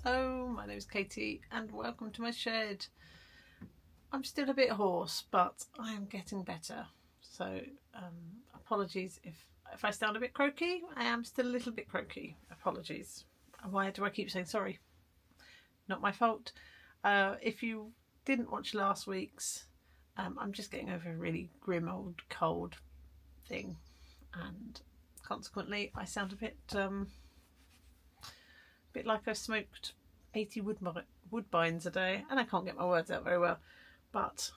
Hello, my name is Katie and welcome to my shed. I'm still a bit hoarse, but I am getting better. So apologies if I sound a bit croaky. I am still a little bit croaky. Apologies. Why do I keep saying sorry? Not my fault. If you didn't watch last week's, I'm just getting over a really grim old cold thing, and consequently I sound a bit like I smoked 80 woodbines a day, and I can't get my words out very well, but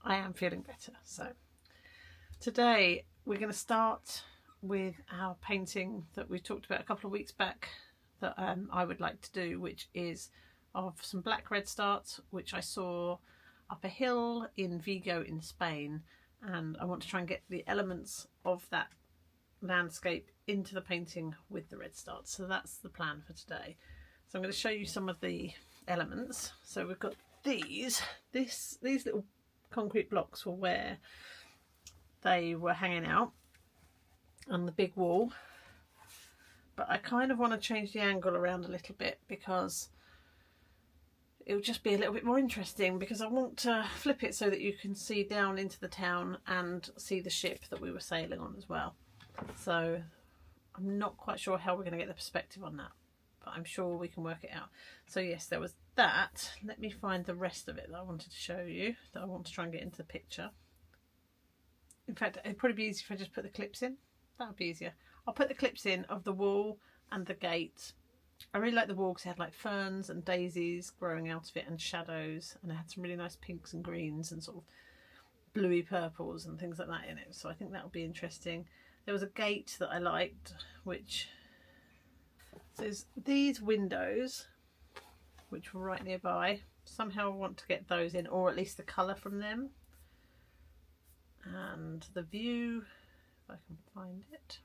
I am feeling better. So today we're going to start with our painting that we talked about a couple of weeks back that I would like to do, which is of some black redstarts which I saw up a hill in Vigo in Spain, and I want to try and get the elements of that landscape into the painting with the redstarts. So that's the plan for today. So I'm going to show you some of the elements. So we've got these little concrete blocks were where they were hanging out on the big wall, but I kind of want to change the angle around a little bit because it will just be a little bit more interesting, because I want to flip it so that you can see down into the town and see the ship that we were sailing on as well. So I'm not quite sure how we're going to get the perspective on that, but I'm sure we can work it out. So yes, there was that. Let me find the rest of it that I wanted to show you, that I want to try and get into the picture. In fact, it'd probably be easier if I just put the clips in. That would be easier. I'll put the clips in of the wall and the gate. I really like the wall because it had like ferns and daisies growing out of it and shadows, and it had some really nice pinks and greens and sort of bluey purples and things like that in it. So I think that would be interesting. There was a gate that I liked, which says these windows, which were right nearby. Somehow I want to get those in, or at least the colour from them. And the view, if I can find it.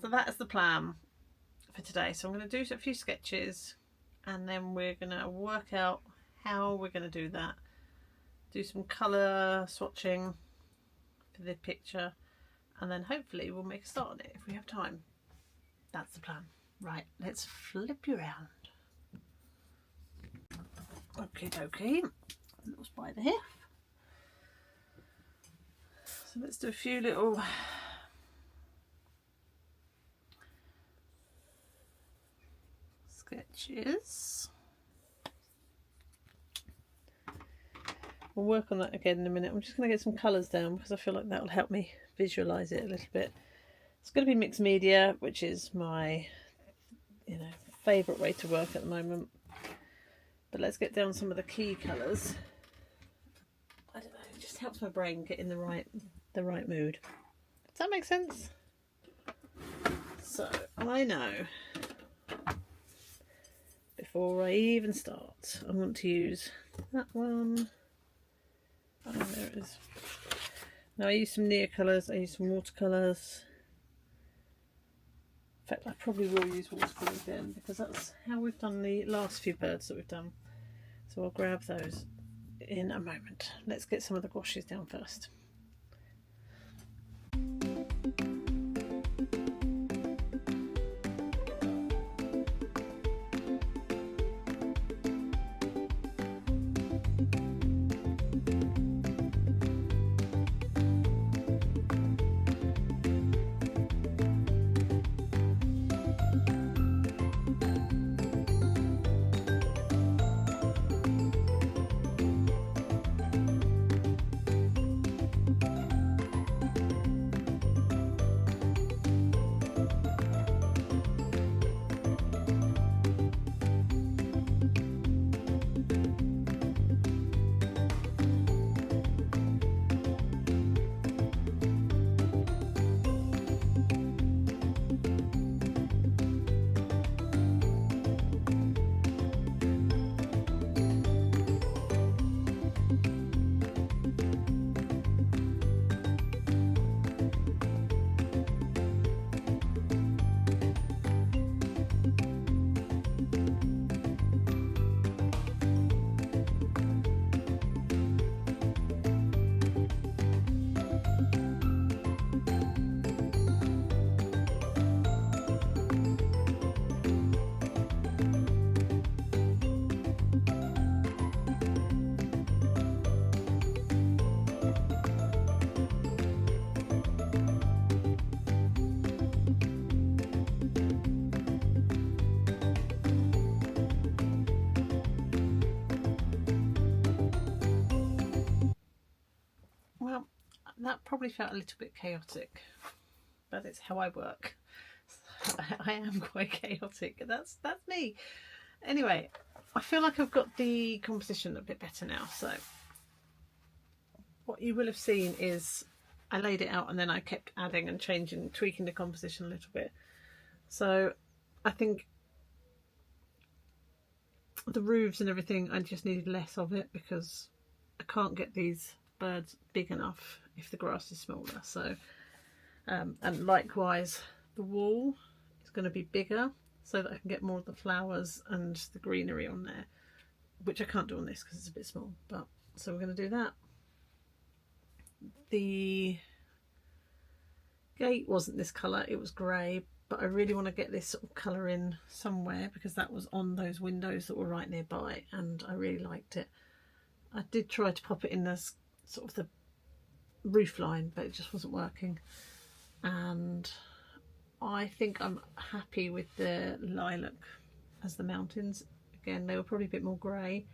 So that is the plan for today. So I'm going to do a few sketches, and then we're going to work out how we're going to do that. Do some colour swatching for the picture, and then hopefully we'll make a start on it if we have time. That's the plan. Right, let's flip you around. Okie dokie. A little spider here. So let's do a few little sketches. We'll work on that again in a minute. I'm just going to get some colours down because I feel like that will help me visualise it a little bit. It's going to be mixed media, which is my favourite way to work at the moment. But let's get down some of the key colours. I don't know, it just helps my brain get in the right mood. Does that make sense? So I know before I even start, I want to use that one. Oh, there it is. Now I use some Neocolors, I use some watercolours. In fact, I probably will use watercolour again because that's how we've done the last few birds that we've done. So I'll grab those in a moment. Let's get some of the gouaches down first. Well, that probably felt a little bit chaotic, but it's how I work. I am quite chaotic. That's me. Anyway, I feel like I've got the composition a bit better now. So what you will have seen is I laid it out and then I kept adding and changing, tweaking the composition a little bit. So I think the roofs and everything, I just needed less of it because I can't get these birds big enough if the grass is smaller. So and likewise the wall is going to be bigger so that I can get more of the flowers and the greenery on there, which I can't do on this because it's a bit small. But so we're going to do that. The gate wasn't this colour, it was grey, but I really want to get this sort of colour in somewhere because that was on those windows that were right nearby and I really liked it. I did try to pop it in as sort of the roof line, but it just wasn't working. And I think I'm happy with the lilac as the mountains. Again, they were probably a bit more grey,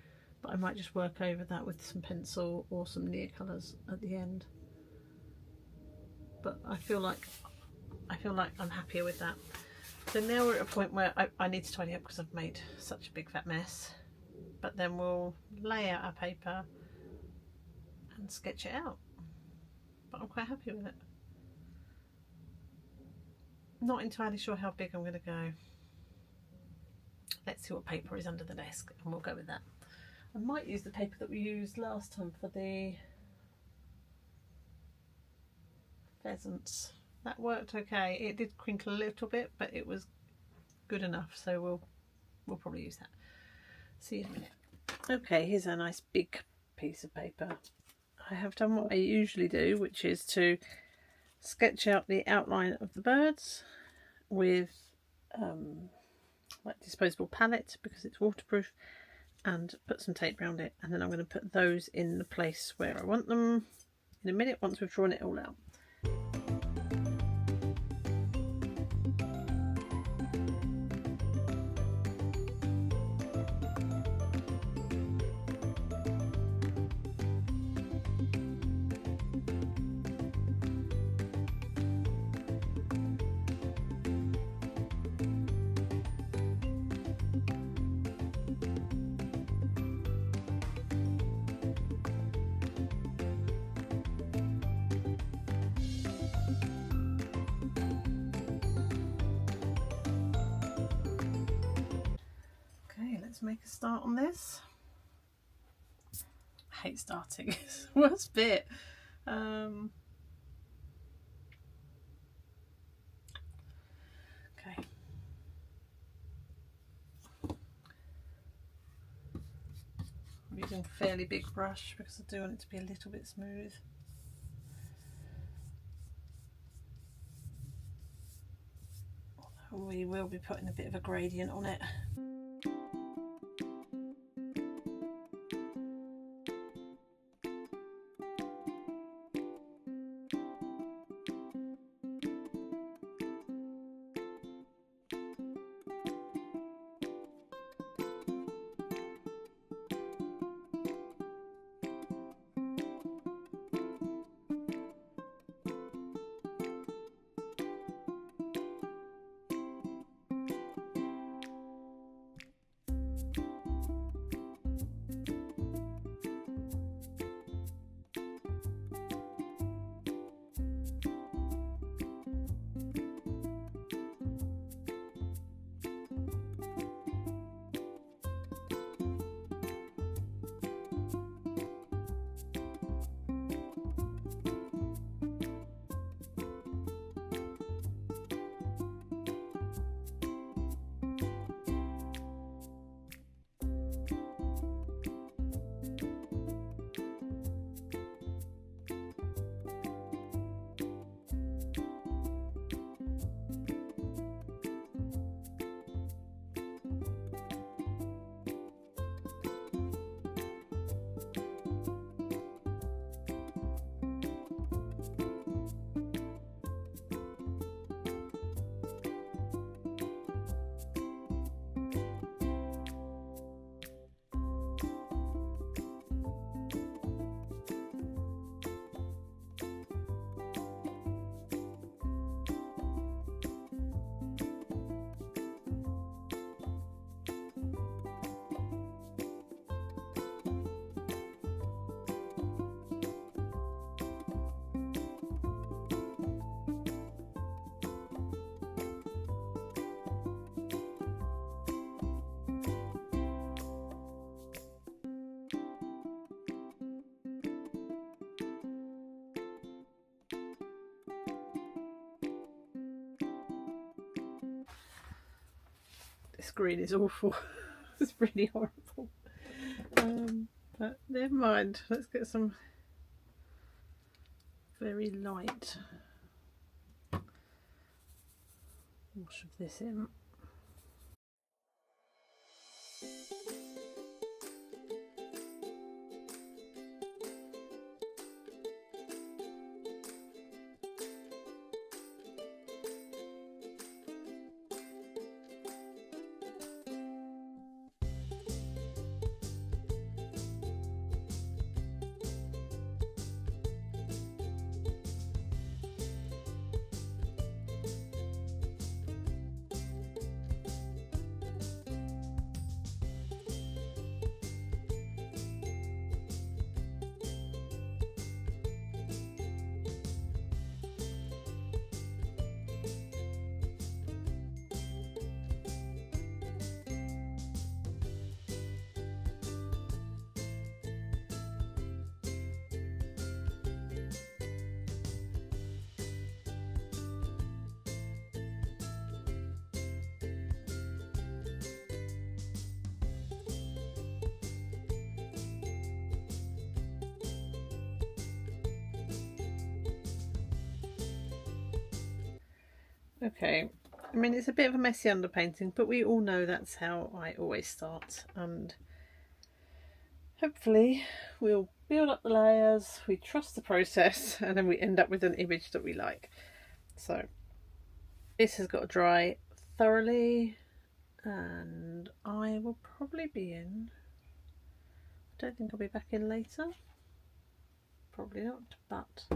but I might just work over that with some pencil or some Neocolors at the end. But I feel like I'm happier with that. So now we're at a point where I need to tidy up because I've made such a big fat mess. But then we'll lay out our paper and sketch it out. But I'm quite happy with it. Not entirely sure how big I'm going to go. Let's see what paper is under the desk and we'll go with that. I might use the paper that we used last time for the pheasants. That worked okay. It did crinkle a little bit, but it was good enough, so we'll probably use that. See you in a minute. Okay, here's a nice big piece of paper. I have done what I usually do, which is to sketch out the outline of the birds with like disposable palette because it's waterproof, and put some tape around it, and then I'm going to put those in the place where I want them in a minute once we've drawn it all out. Let's make a start on this. I hate starting, it's the worst bit. Okay, I'm using a fairly big brush because I do want it to be a little bit smooth. We will be putting a bit of a gradient on it. This green is awful. It's really horrible. But never mind. Let's get some very light wash of this in. Okay, I mean it's a bit of a messy underpainting, but we all know that's how I always start, and hopefully we'll build up the layers, we trust the process, and then we end up with an image that we like. So this has got to dry thoroughly, and I will probably be in, I don't think I'll be back in later, probably not, but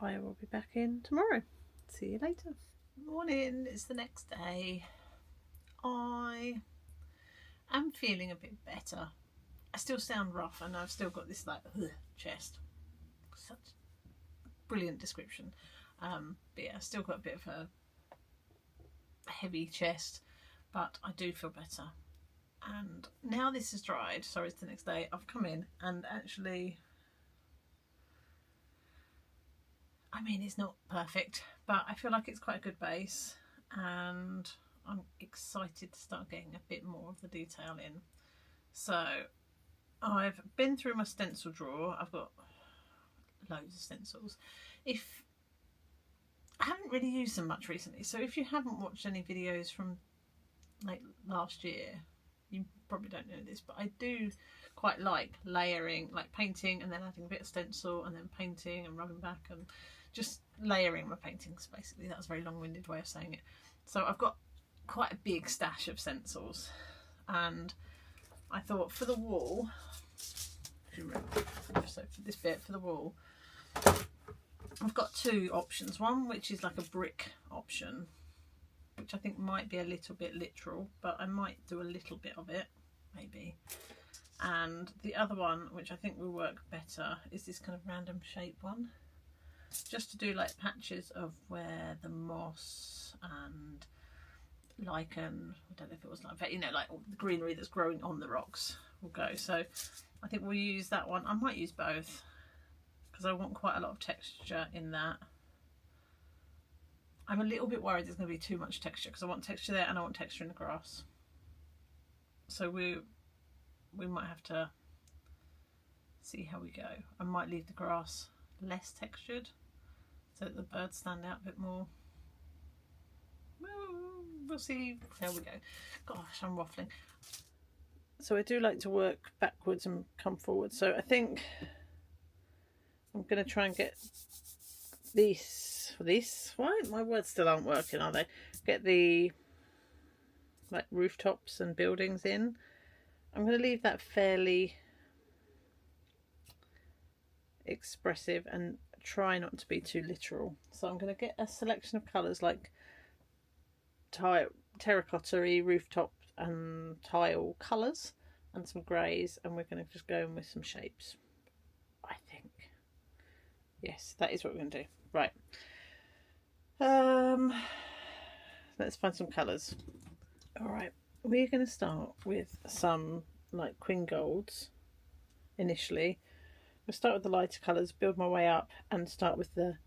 I will be back in tomorrow. See you later. Morning, it's the next day. I am feeling a bit better. I still sound rough and I've still got this like chest. Such brilliant description. But yeah, I've still got a bit of a heavy chest, but I do feel better. And now this is dried, sorry it's the next day, I've come in and actually, I mean it's not perfect, but I feel like it's quite a good base, and I'm excited to start getting a bit more of the detail in. So I've been through my stencil drawer. I've got loads of stencils. I haven't really used them much recently, so if you haven't watched any videos from like last year, you probably don't know this, but I do quite like layering, like painting and then adding a bit of stencil and then painting and rubbing back and just layering my paintings basically. That's a very long-winded way of saying it. So I've got quite a big stash of stencils, and I thought for the wall, so for this bit for the wall, I've got two options. One which is like a brick option, which I think might be a little bit literal, but I might do a little bit of it, maybe. And the other one, which I think will work better, is this kind of random shape one. Just to do like patches of where the moss and lichen, I don't know if it was like, you know, like all the greenery that's growing on the rocks will go. So I think we'll use that one. I might use both because I want quite a lot of texture in that. I'm a little bit worried there's going to be too much texture because I want texture there and I want texture in the grass. So we might have to see how we go. I might leave the grass less textured so that the birds stand out a bit more. We'll see how we go. Gosh, I'm waffling. So I do like to work backwards and come forward. So I think I'm going to try and get this. Why? My words still aren't working, are they? Get the like rooftops and buildings in. I'm going to leave that fairly expressive and try not to be too literal. So I'm going to get a selection of colours like terracotta-y rooftop and tile colours and some greys, and we're going to just go in with some shapes, I think. Yes, that is what we're going to do. Right. Let's find some colours. Alright, we're going to start with some like Queen Golds initially. I'll start with the lighter colours, build my way up, and start with the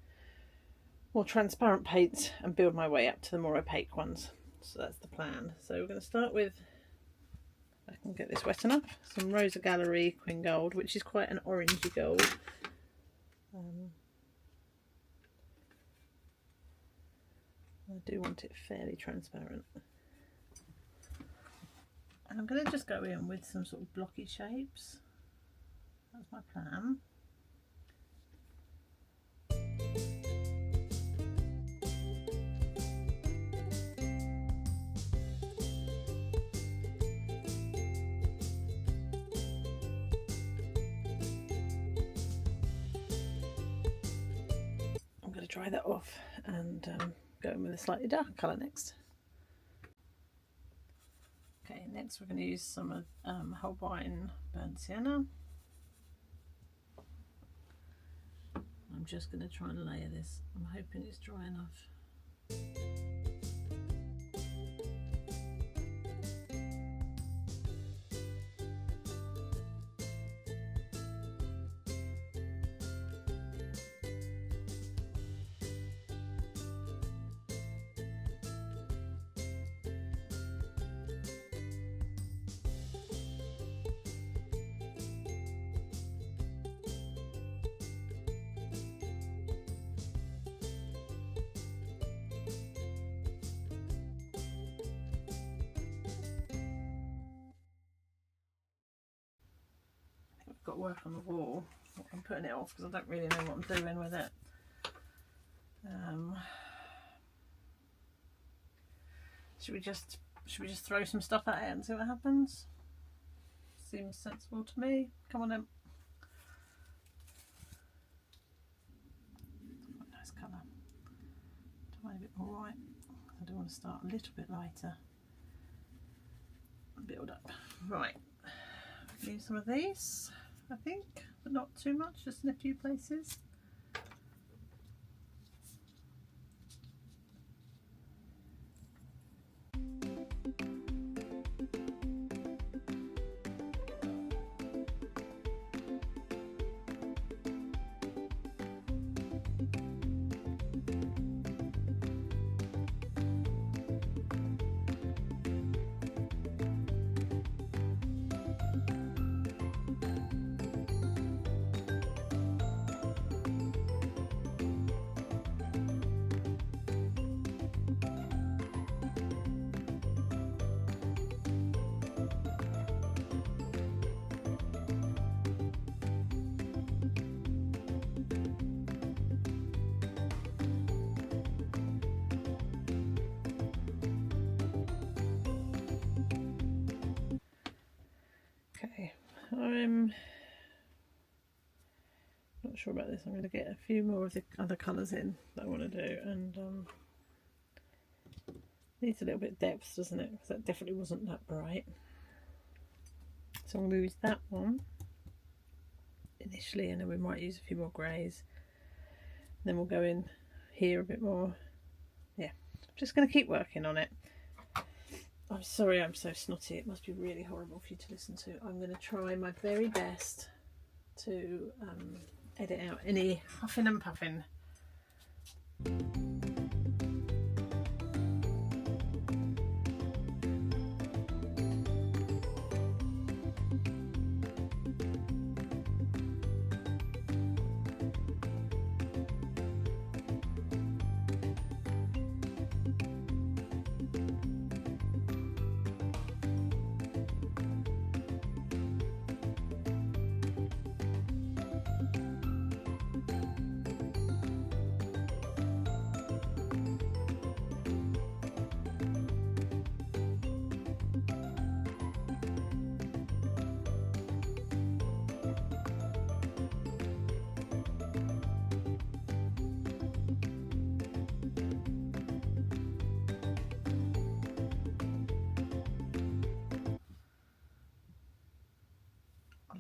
more transparent paints and build my way up to the more opaque ones. So that's the plan. So we're going to start with, if I can get this wet enough, some Rosa Gallery Queen Gold, which is quite an orangey gold. I do want it fairly transparent. And I'm going to just go in with some sort of blocky shapes. That's my plan. I'm going to dry that off and go in with a slightly darker colour next. Okay, next we're going to use some of Holbein burnt sienna. I'm just going to try and layer this. I'm hoping it's dry enough. Got work on the wall. I'm putting it off because I don't really know what I'm doing with it. Should we just throw some stuff at it and see what happens? Seems sensible to me. Come on then. Quite a nice colour. Tiny bit more white. I do want to start a little bit lighter. Build up. Right. Use some of these, I think, but not too much, just in a few places. Okay, I'm not sure about this. I'm going to get a few more of the other colours in that I want to do, and needs a little bit of depth, doesn't it? Because that definitely wasn't that bright. So I'm going to use that one initially, and then we might use a few more greys. Then we'll go in here a bit more. Yeah, I'm just going to keep working on it. I'm sorry I'm so snotty. It must be really horrible for you to listen to. I'm going to try my very best to edit out any huffing and puffing.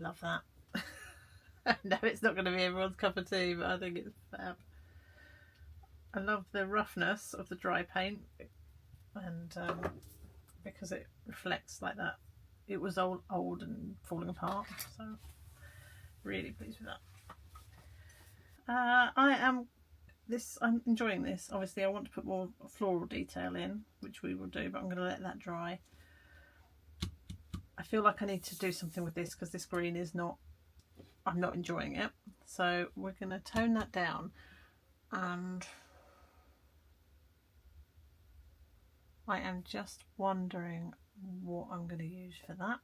Love that. No, it's not going to be everyone's cup of tea, but I think it's fab. I love the roughness of the dry paint, and because it reflects like that. It was old and falling apart, so really pleased with that. I'm enjoying this. Obviously I want to put more floral detail in, which we will do, but I'm going to let that dry. I feel like I need to do something with this because this green is not, I'm not enjoying it. So we're going to tone that down, and I am just wondering what I'm going to use for that.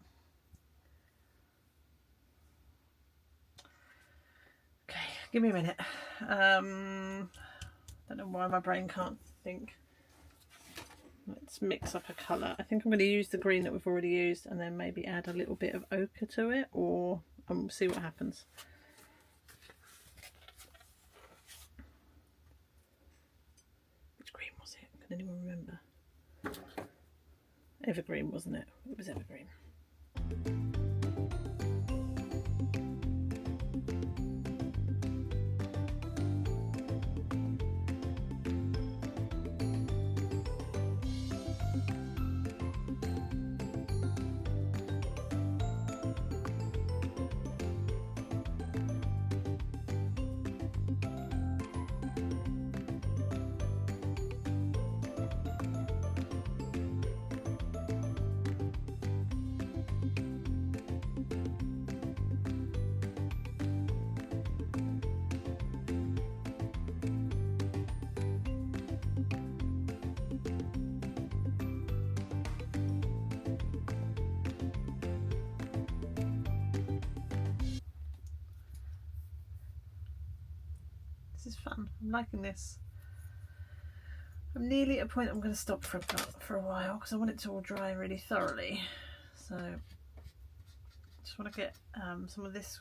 Okay, give me a minute. Don't know why my brain can't think. Let's mix up a colour. I think I'm going to use the green that we've already used, and then maybe add a little bit of ochre to it, or we'll see what happens. Which green was it? Can anyone remember? Evergreen, wasn't it? It was evergreen. This is fun. I'm liking this. I'm nearly at a point I'm going to stop for a while because I want it to all dry really thoroughly. So just want to get some of this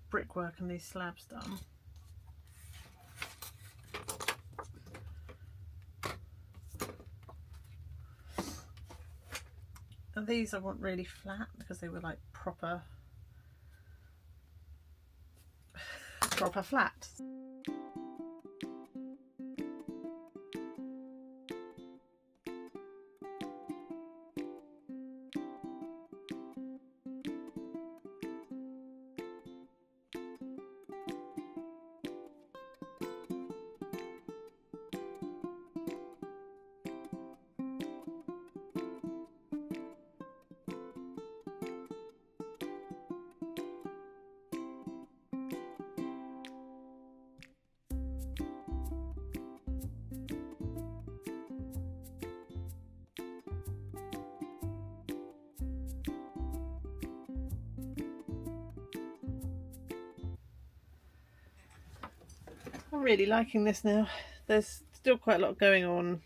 brickwork and these slabs done. And these I want really flat because they were like proper flat. I'm really liking this now. There's still quite a lot going on.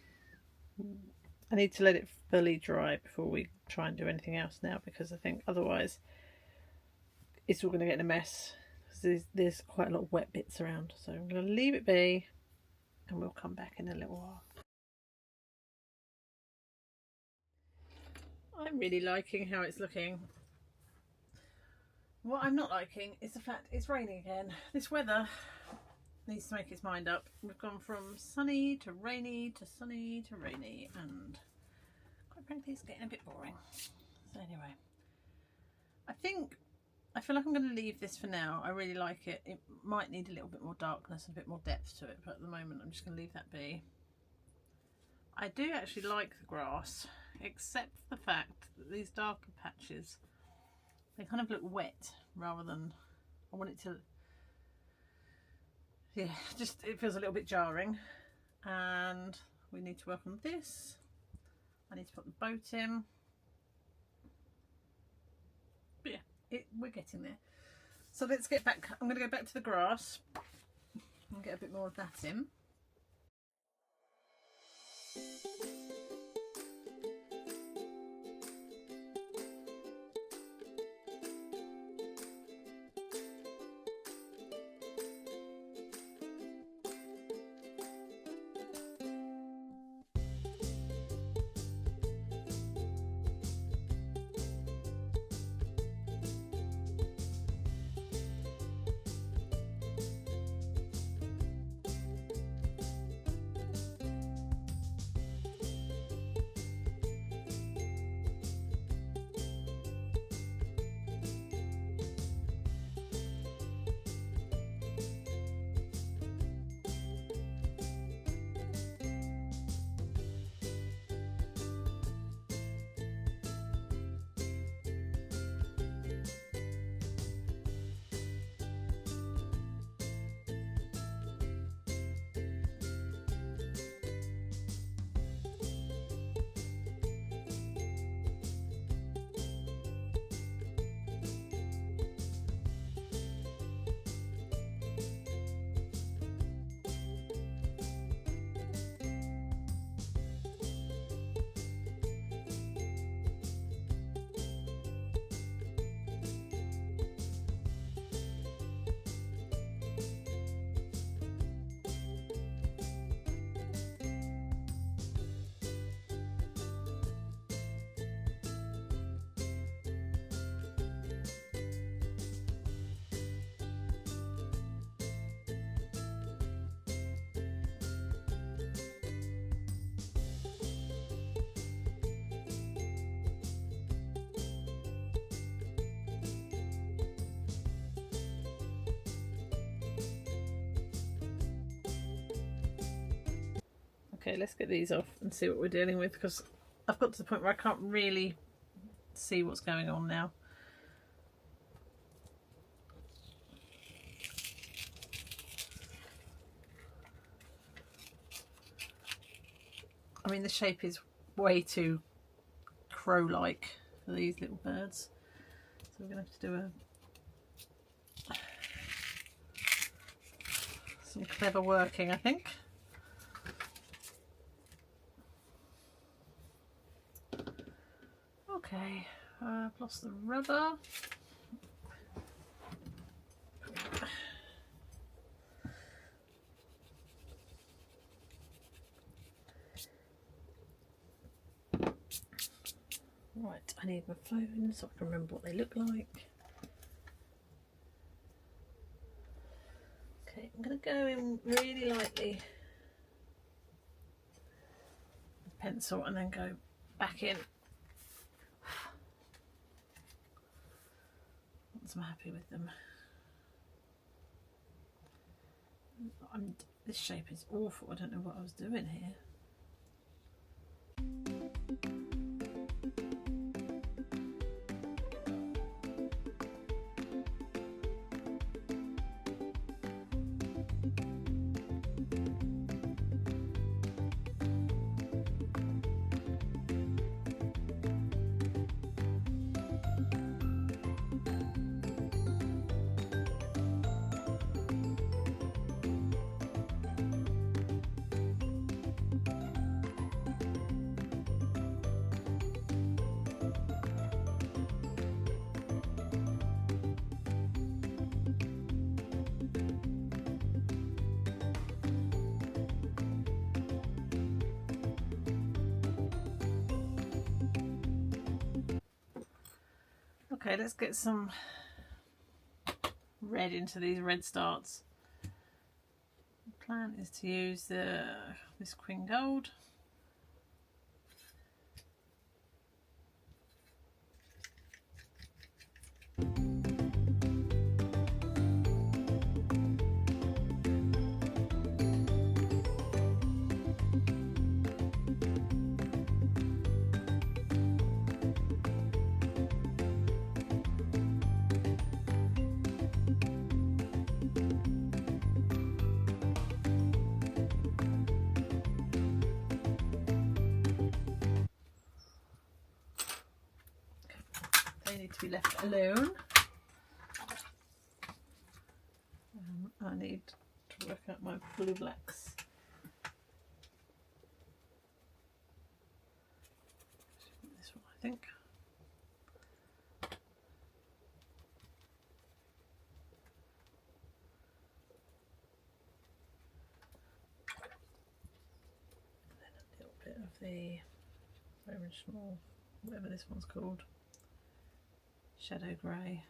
I need to let it fully dry before we try and do anything else now, because I think otherwise it's all going to get in a mess. There's quite a lot of wet bits around, so I'm going to leave it be and we'll come back in a little while. I'm really liking how it's looking. What I'm not liking is the fact it's raining again. This weather needs to make its mind up. We've gone from sunny to rainy to sunny to rainy, and quite frankly it's getting a bit boring. So anyway, I feel like I'm going to leave this for now. I really like it. It might need a little bit more darkness and a bit more depth to it, but at the moment I'm just going to leave that be. I do actually like the grass, except for the fact that these darker patches, they kind of look wet rather than, I want it to, yeah, just it feels a little bit jarring. And we need to work on this. I need to put the boat in. But yeah, we're getting there. So let's get back. I'm going to go back to the grass and get a bit more of that in. Okay, let's get these off and see what we're dealing with, because I've got to the point where I can't really see what's going on now. I mean, the shape is way too crow-like for these little birds, so we're going to have to do some clever working, I think. Okay, I've lost the rubber. Right, I need my phone so I can remember what they look like. Okay, I'm going to go in really lightly with pencil and then go back in. Once I'm happy with them. This shape is awful. I don't know what I was doing here. Okay, let's get some red into these red starts. The plan is to use this Queen Gold. Need to be left alone. I need to work out my blue blacks. This one, I think. And then a little bit of the original, whatever this one's called. Shadow grey.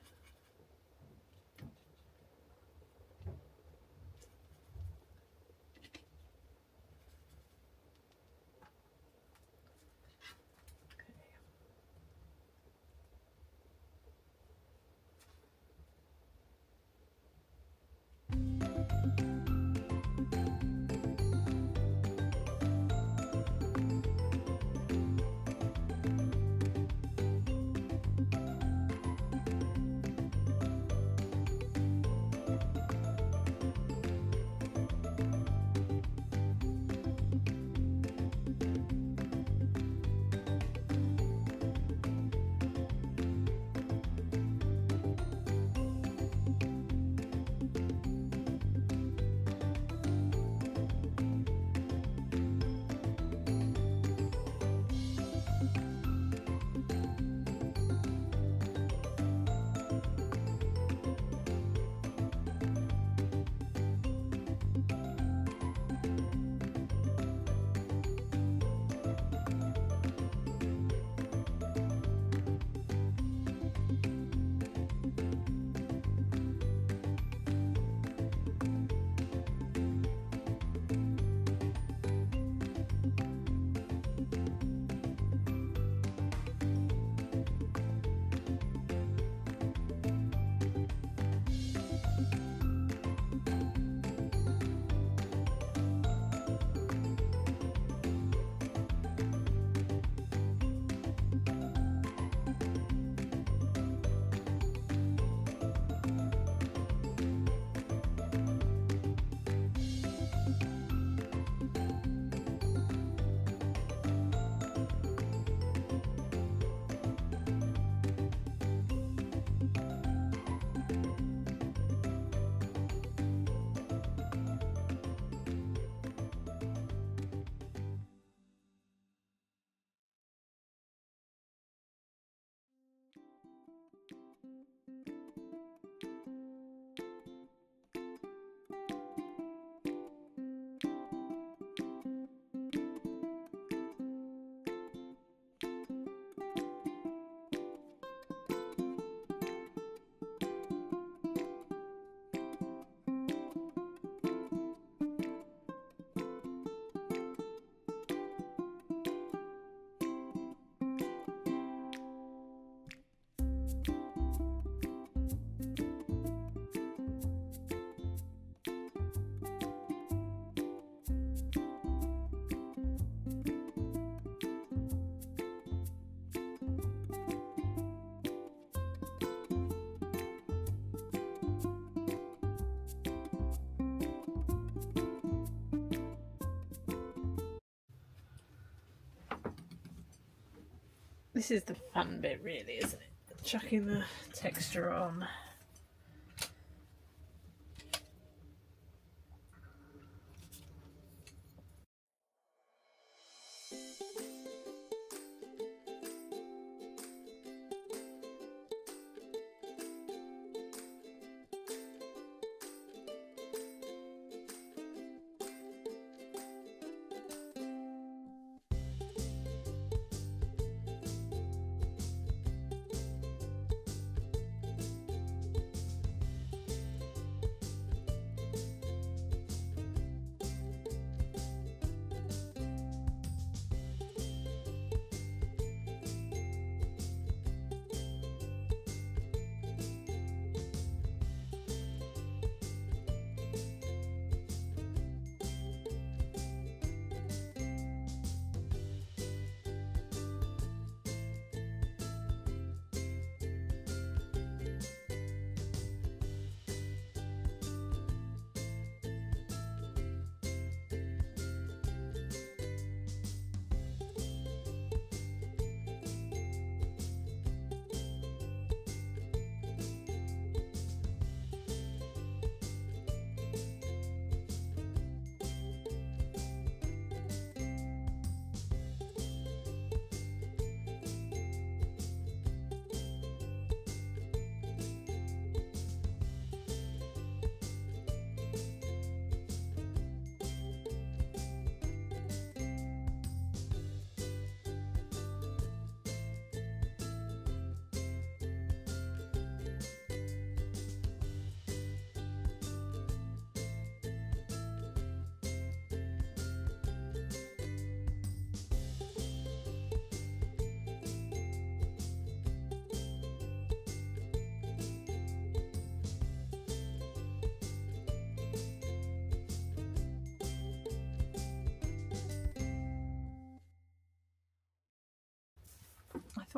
This is the fun bit really, isn't it? Chucking the texture on.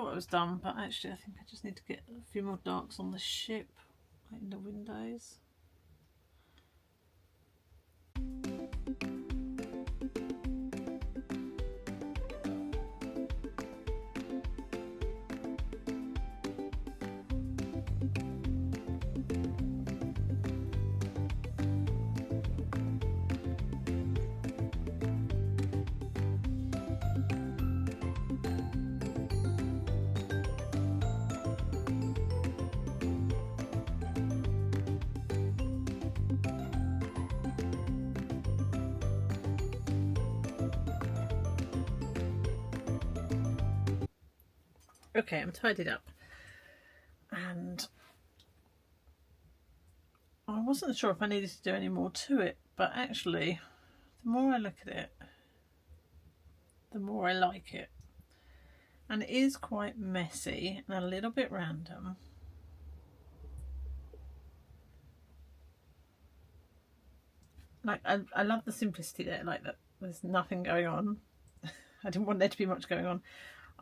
thought it was done, but actually I think I just need to get a few more darks on the ship, like in the windows. Okay, I'm tidied up, and I wasn't sure if I needed to do any more to it, but actually the more I look at it, the more I like it. And it is quite messy and a little bit random. Like, I love the simplicity there, like that there's nothing going on. I didn't want there to be much going on.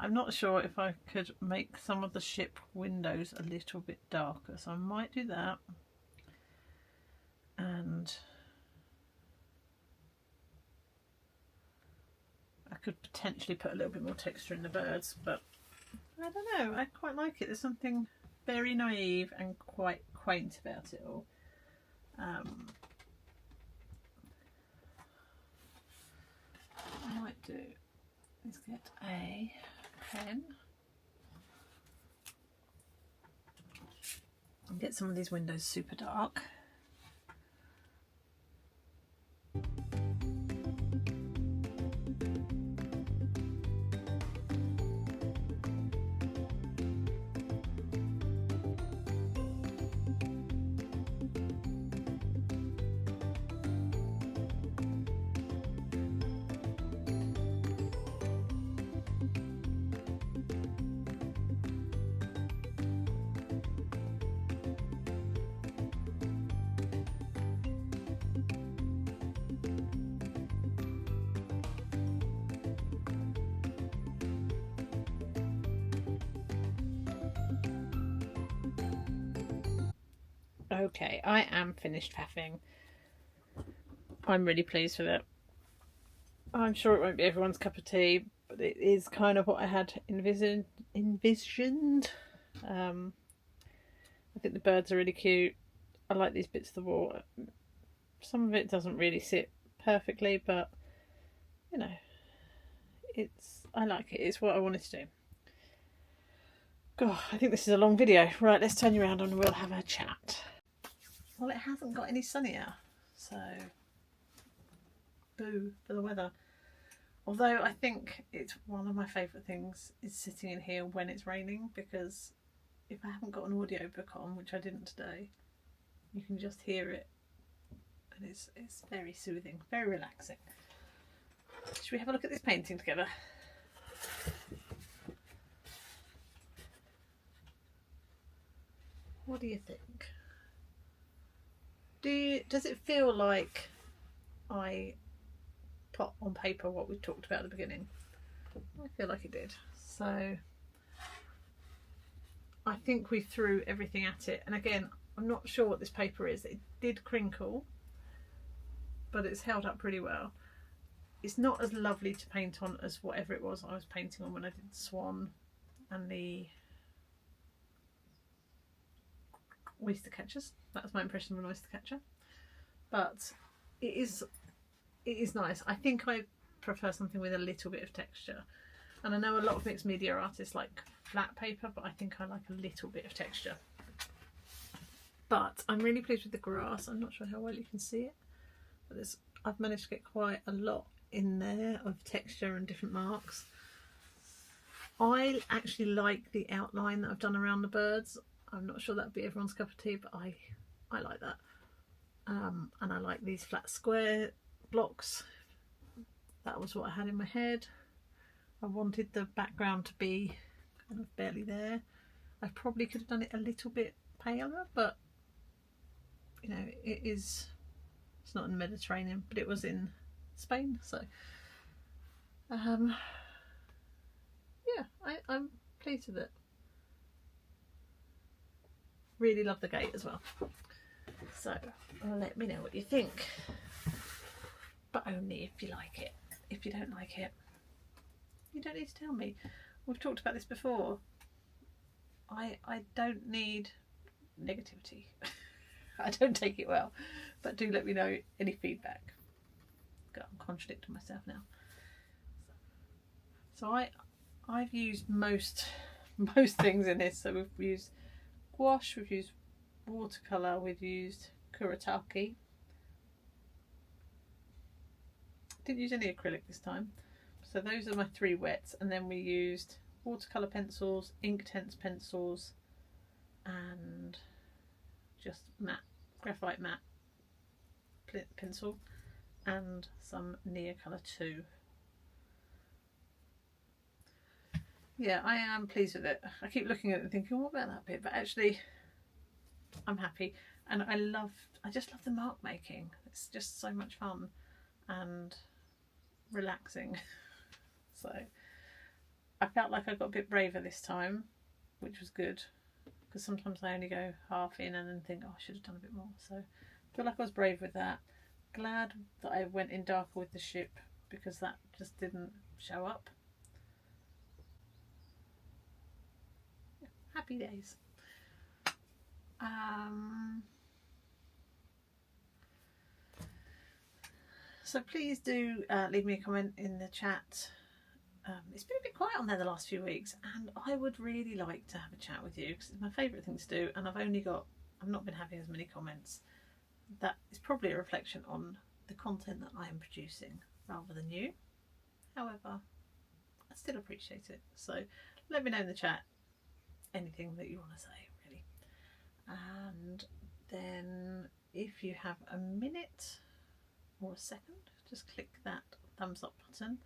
I'm not sure if I could make some of the ship windows a little bit darker, so I might do that. And I could potentially put a little bit more texture in the birds, but I don't know, I quite like it. There's something very naive and quite quaint about it all. What I might do is get a pen and get some of these windows super dark. Okay, I am finished faffing. I'm really pleased with it. I'm sure it won't be everyone's cup of tea, but it is kind of what I had envisioned. I think the birds are really cute. I like these bits of the wall. Some of it doesn't really sit perfectly, but you know, I like it. It's what I wanted to do. God, I think this is a long video. Right, let's turn you around and we'll have a chat. Well, it hasn't got any sunnier, so boo for the weather. Although I think it's one of my favourite things is sitting in here when it's raining, because if I haven't got an audiobook on, which I didn't today, you can just hear it, and it's very soothing, very relaxing. Should we have a look at this painting together? What do you think? Does it feel like I put on paper what we talked about at the beginning? I feel like it did. So I think we threw everything at it, and again, I'm not sure what this paper is. It did crinkle, but it's held up pretty well. It's not as lovely to paint on as whatever it was I was painting on when I did the swan and the oyster catchers. That's my impression of an oyster catcher, but it is nice. I think I prefer something with a little bit of texture, and I know a lot of mixed media artists like flat paper, but I think I like a little bit of texture. But I'm really pleased with the grass. I'm not sure how well you can see it, but I've managed to get quite a lot in there of texture and different marks. I actually like the outline that I've done around the birds. I'm not sure that'd be everyone's cup of tea, but I like that. And I like these flat square blocks. That was what I had in my head. I wanted the background to be kind of barely there. I probably could have done it a little bit paler, but you know, it's not in the Mediterranean, but it was in Spain, so yeah, Pleased with it. Really love the gate as well. So let me know what you think. But only if you like it. If you don't like it, you don't need to tell me. We've talked about this before. I don't need negativity. I don't take it well. But do let me know any feedback. God, I'm contradicting myself now. So I've used most things in this. So we've used gouache, we've used watercolour, we've used kuretake. Didn't use any acrylic this time. So those are my 3 wets, and then we used watercolour pencils, Inktense pencils, and just matte, graphite matte pencil, and some Neocolor II. Yeah, I am pleased with it. I keep looking at it and thinking, what about that bit? But actually, I'm happy, and I just love the mark making. It's just so much fun and relaxing. So I felt like I got a bit braver this time, which was good, because sometimes I only go half in and then think, oh, I should have done a bit more. So I feel like I was brave with that. Glad that I went in darker with the ship, because that just didn't show up. Yeah, happy days. So please do leave me a comment in the chat. It's been a bit quiet on there the last few weeks, and I would really like to have a chat with you, because it's my favourite thing to do, and I've not been having as many comments. That is probably a reflection on the content that I am producing rather than you. However, I still appreciate it. So let me know in the chat anything that you want to say, really. And then if you have a minute or a second, just click that thumbs up button.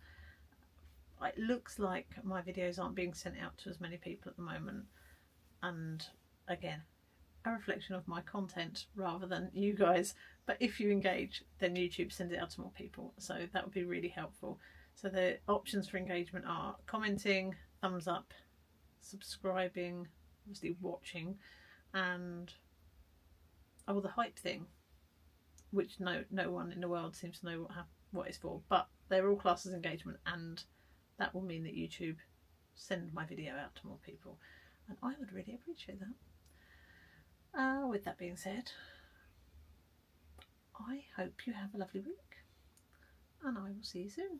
It looks like my videos aren't being sent out to as many people at the moment, and again, a reflection of my content rather than you guys. But if you engage, then YouTube sends it out to more people, so that would be really helpful. So the options for engagement are commenting, thumbs up, subscribing, obviously watching, and the hype thing, which no one in the world seems to know what it's for, but they're all classed as engagement, and that will mean that YouTube send my video out to more people, and I would really appreciate that. With that being said, I hope you have a lovely week, and I will see you soon.